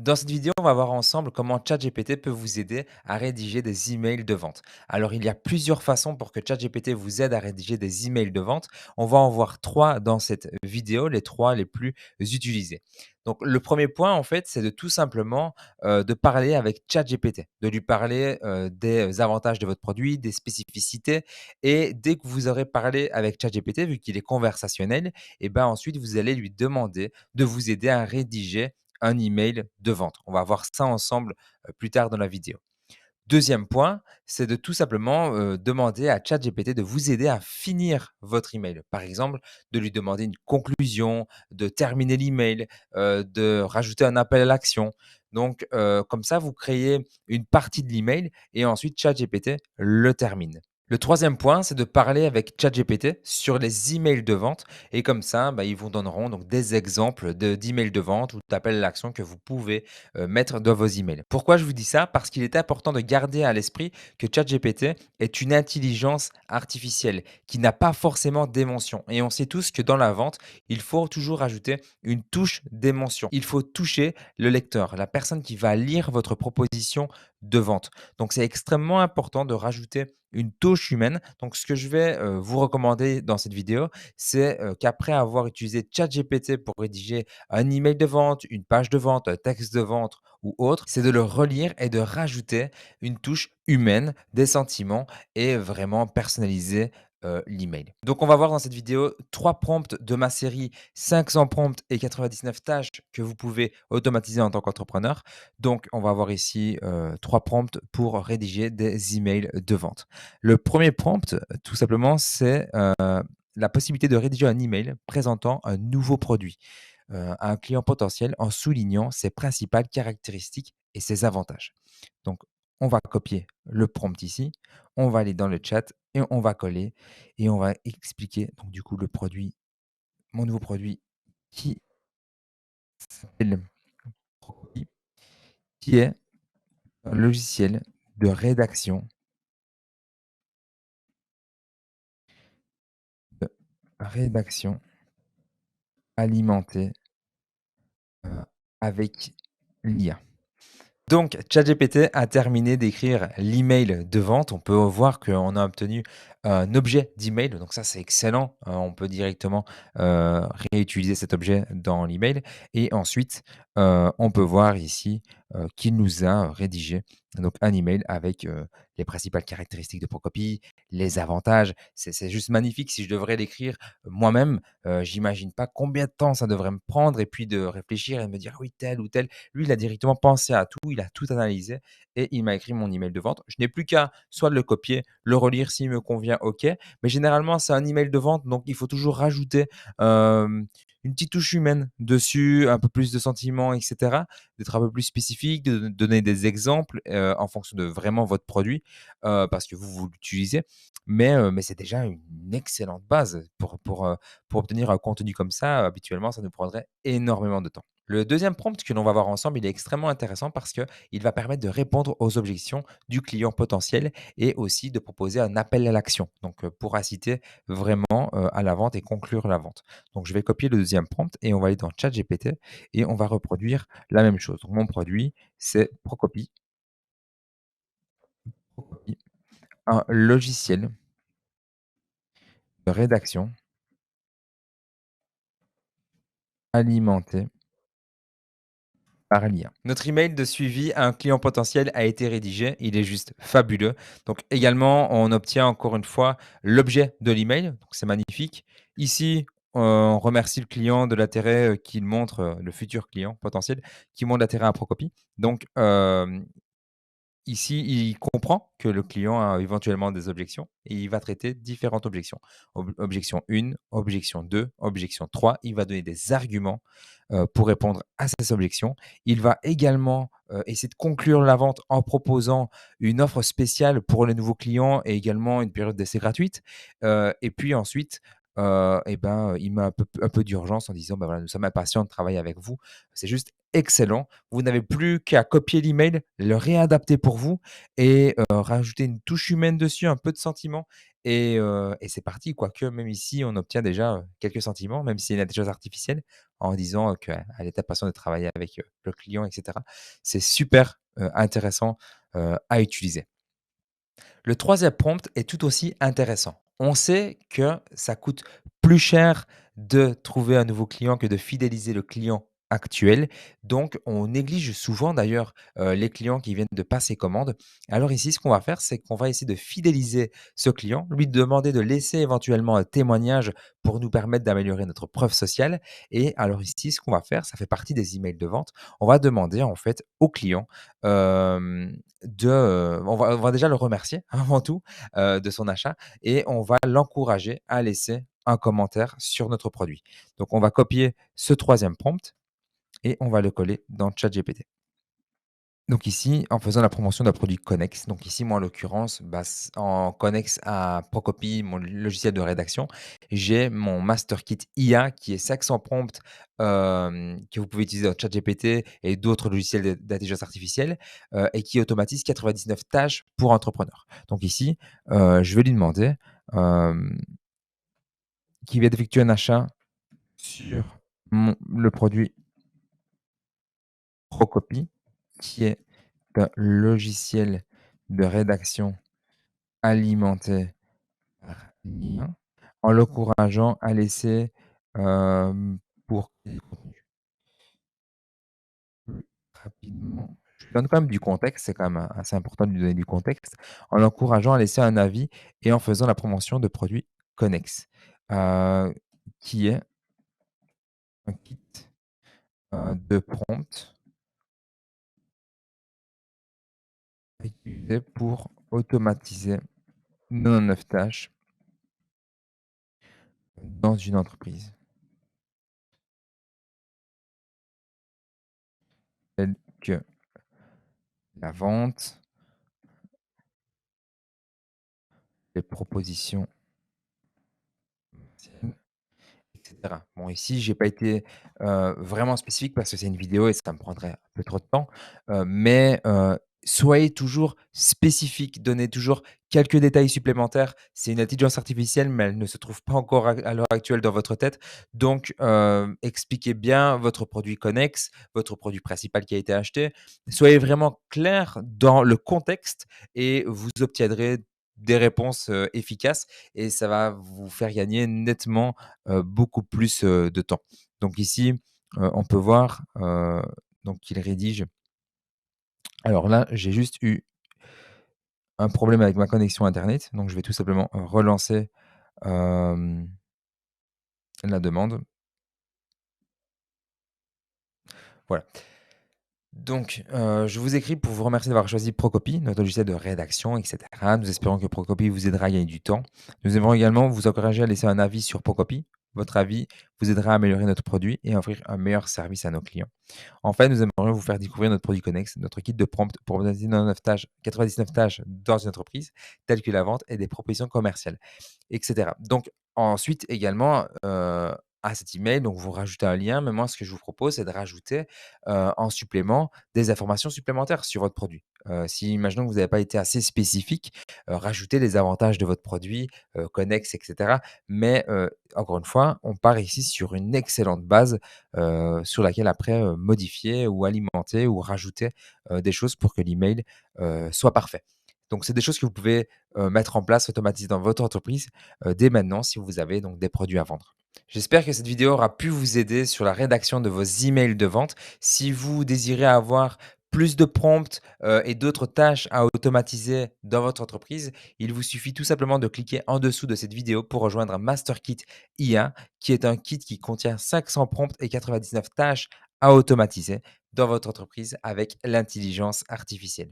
Dans cette vidéo, on va voir ensemble comment ChatGPT peut vous aider à rédiger des emails de vente. Alors, il y a plusieurs façons pour que ChatGPT vous aide à rédiger des emails de vente. On va en voir trois dans cette vidéo, les trois les plus utilisés. Donc, le premier point, en fait, c'est de tout simplement de parler avec ChatGPT, de lui parler des avantages de votre produit, des spécificités. Et dès que vous aurez parlé avec ChatGPT, vu qu'il est conversationnel, et ben ensuite, vous allez lui demander de vous aider à rédiger un email de vente. On va voir ça ensemble plus tard dans la vidéo. Deuxième point, c'est de tout simplement demander à ChatGPT de vous aider à finir votre email. Par exemple, de lui demander une conclusion, de terminer l'email, de rajouter un appel à l'action. Donc, comme ça, vous créez une partie de l'email et ensuite ChatGPT le termine. Le troisième point, c'est de parler avec ChatGPT sur les emails de vente et comme ça, bah, ils vous donneront donc des exemples d'emails de vente ou d'appels à l'action que vous pouvez mettre dans vos emails. Pourquoi je vous dis ça? Parce qu'il est important de garder à l'esprit que ChatGPT est une intelligence artificielle qui n'a pas forcément d'émotion. Et on sait tous que dans la vente, il faut toujours ajouter une touche d'émotion. Il faut toucher le lecteur, la personne qui va lire votre proposition de vente. Donc, c'est extrêmement important de rajouter une touche humaine. Donc, ce que je vais vous recommander dans cette vidéo, c'est qu'après avoir utilisé ChatGPT pour rédiger un email de vente, une page de vente, un texte de vente ou autre, c'est de le relire et de rajouter une touche humaine, des sentiments et vraiment personnaliser l'email. Donc, on va voir dans cette vidéo 3 prompts de ma série 500 prompts et 99 tâches que vous pouvez automatiser en tant qu'entrepreneur. Donc, on va voir ici 3 prompts pour rédiger des emails de vente. Le premier prompt, tout simplement, c'est la possibilité de rédiger un email présentant un nouveau produit à un client potentiel en soulignant ses principales caractéristiques et ses avantages. Donc, on va copier le prompt ici, on va aller dans le chat et on va coller et on va expliquer donc du coup le produit, mon nouveau produit qui s'appelle Procopie, qui est un logiciel de rédaction alimenté avec l'IA. Donc, ChatGPT a terminé d'écrire l'email de vente. On peut voir qu'on a obtenu un objet d'email. Donc ça, c'est excellent. On peut directement réutiliser cet objet dans l'email. Et ensuite, on peut voir ici qu'il nous a rédigé donc un email avec les principales caractéristiques de Procopie, les avantages. C'est juste magnifique. Si je devrais l'écrire moi-même, j'imagine pas combien de temps ça devrait me prendre et puis de réfléchir et de me dire oui, tel ou tel. Lui, il a directement pensé à tout, il a tout analysé et il m'a écrit mon email de vente. Je n'ai plus qu'à soit de le copier, le relire s'il me convient, OK. Mais généralement, c'est un email de vente, donc il faut toujours rajouter une petite touche humaine dessus, un peu plus de sentiments, etc. D'être un peu plus spécifique, de donner des exemples en fonction de vraiment votre produit parce que vous l'utilisez. Mais c'est déjà une excellente base pour obtenir un contenu comme ça. Habituellement, ça nous prendrait énormément de temps. Le deuxième prompt que l'on va voir ensemble, il est extrêmement intéressant parce qu'il va permettre de répondre aux objections du client potentiel et aussi de proposer un appel à l'action. Donc, pour inciter vraiment à la vente et conclure la vente. Donc, je vais copier le deuxième prompt et on va aller dans ChatGPT et on va reproduire la même chose. Donc, mon produit, c'est Procopie, Procopie, un logiciel de rédaction alimenté par l'IA. Notre email de suivi à un client potentiel a été rédigé. Il est juste fabuleux. Donc également, on obtient encore une fois l'objet de l'email. Donc c'est magnifique. Ici, on remercie le client de l'intérêt qu'il montre, le futur client potentiel, qui montre l'intérêt à Procopie. Donc, ici, il comprend que le client a éventuellement des objections et il va traiter différentes objections. Objection 1, objection 2, objection 3. Il va donner des arguments pour répondre à ces objections. Il va également essayer de conclure la vente en proposant une offre spéciale pour les nouveaux clients et également une période d'essai gratuite. Et puis ensuite, il met un peu d'urgence en disant, bah, voilà, nous sommes impatients de travailler avec vous. C'est juste excellent. Vous n'avez plus qu'à copier l'email, le réadapter pour vous et rajouter une touche humaine dessus, un peu de sentiment et c'est parti. Quoique même ici, on obtient déjà, quelques sentiments, même si c'est une intelligence artificielle, en disant, qu'elle est impatiente de travailler avec, le client et cetera. C'est super, intéressant, à utiliser. Le troisième prompt est tout aussi intéressant. On sait que ça coûte plus cher de trouver un nouveau client que de fidéliser le client actuel. Donc, on néglige souvent d'ailleurs les clients qui viennent de passer commande. Alors ici, ce qu'on va faire, c'est qu'on va essayer de fidéliser ce client, lui demander de laisser éventuellement un témoignage pour nous permettre d'améliorer notre preuve sociale. Et alors ici, ce qu'on va faire, ça fait partie des emails de vente. On va demander en fait au client on va déjà le remercier avant tout, de son achat et on va l'encourager à laisser un commentaire sur notre produit. Donc on va copier ce troisième prompt et on va le coller dans ChatGPT. Donc ici, en faisant la promotion d'un produit connexe, donc ici, moi, en l'occurrence, bah, en connexe à Procopy, mon logiciel de rédaction, j'ai mon Master Kit IA qui est 500 prompts que vous pouvez utiliser dans ChatGPT et d'autres logiciels d'intelligence artificielle et qui automatise 99 tâches pour entrepreneurs. Donc ici, je vais lui demander euh, qui vient d'effectuer un achat sur le produit Procopy, qui est un logiciel de rédaction alimenté par l'IA, en l'encourageant à laisser, pour créer du contenu plus rapidement. Je lui donne quand même du contexte, c'est quand même assez important de lui donner du contexte, en l'encourageant à laisser un avis et en faisant la promotion de produits connexes, heu, qui est un kit, de prompts utilisé pour automatiser 99 tâches dans une entreprise, telles que la vente, les propositions commerciales, et cetera. Bon, ici, j'ai pas été, vraiment spécifique parce que c'est une vidéo et ça me prendrait un peu trop de temps, mais soyez toujours spécifique, donnez toujours quelques détails supplémentaires. C'est une intelligence artificielle, mais elle ne se trouve pas encore à l'heure actuelle dans votre tête. Donc, expliquez bien votre produit connexe, votre produit principal qui a été acheté. Soyez vraiment clair dans le contexte et vous obtiendrez des réponses, efficaces et ça va vous faire gagner nettement beaucoup plus, de temps. Donc ici, on peut voir, donc qu'il rédige. Alors là, j'ai juste eu un problème avec ma connexion internet, donc je vais tout simplement, relancer, hem, la demande. Voilà. Donc, je vous écris pour vous remercier d'avoir choisi Procopy, notre logiciel de rédaction et cetera. Nous espérons que Procopy vous aidera à gagner du temps. Nous aimerons également vous encourager à laisser un avis sur Procopy. Votre avis vous aidera à améliorer notre produit et à offrir un meilleur service à nos clients. Enfin, nous aimerions vous faire découvrir notre produit connexe, notre kit de prompt pour 99 tâches dans une entreprise, telles que la vente et des propositions commerciales, etc. Donc, ensuite également, à cet email, donc vous rajoutez un lien, mais moi, ce que je vous propose, c'est de rajouter en supplément des informations supplémentaires sur votre produit. Si imaginons que vous n'avez pas été assez spécifique, rajoutez les avantages de votre produit, connexe, et cetera. Mais encore une fois, on part ici sur une excellente base sur laquelle après, modifier ou alimenter ou rajouter, des choses pour que l'email, soit parfait. Donc c'est des choses que vous pouvez, mettre en place, automatiser dans votre entreprise, dès maintenant si vous avez donc des produits à vendre. J'espère que cette vidéo aura pu vous aider sur la rédaction de vos emails de vente. Si vous désirez avoir plus de prompts, et d'autres tâches à automatiser dans votre entreprise, il vous suffit tout simplement de cliquer en dessous de cette vidéo pour rejoindre un Master Kit IA, qui est un kit qui contient 500 prompts et 99 tâches à automatiser dans votre entreprise avec l'intelligence artificielle.